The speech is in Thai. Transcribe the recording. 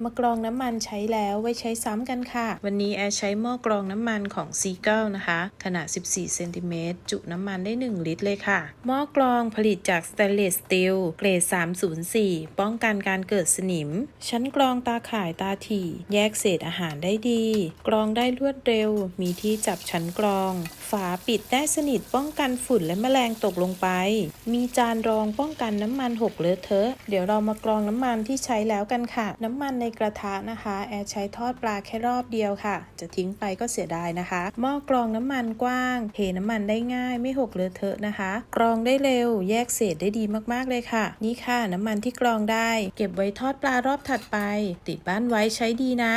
มากรองน้ำมันใช้แล้วไว้ใช้ซ้ำกันค่ะวันนี้แอร์ใช้หม้อกรองน้ำมันของซีเกิลนะคะขนาด14เซนติเมตรจุน้ำมันได้1ลิตรเลยค่ะหม้อกรองผลิตจากสแตนเลสสตีลเกรด304ป้องกันการเกิดสนิมชั้นกรองตาข่ายตาถี่แยกเศษอาหารได้ดีกรองได้รวดเร็วมีที่จับชั้นกรองฝาปิดได้สนิทป้องกันฝุ่นและแมลงตกลงไปมีจานรองป้องกันน้ำมันหกเลอะเทอะเดี๋ยวเรามากรองน้ำมันที่ใช้แล้วกันค่ะน้ำมันในกระทะนะคะแอร์ใช้ทอดปลาแค่รอบเดียวค่ะจะทิ้งไปก็เสียดายนะคะหม้อกรองน้ำมันกว้างเทน้ำมันได้ง่ายไม่หกเลอะเทอะนะคะกรองได้เร็วแยกเศษได้ดีมากๆเลยค่ะนี่ค่ะน้ำมันที่กรองได้เก็บไว้ทอดปลารอบถัดไปติดบ้านไว้ใช้ดีนะ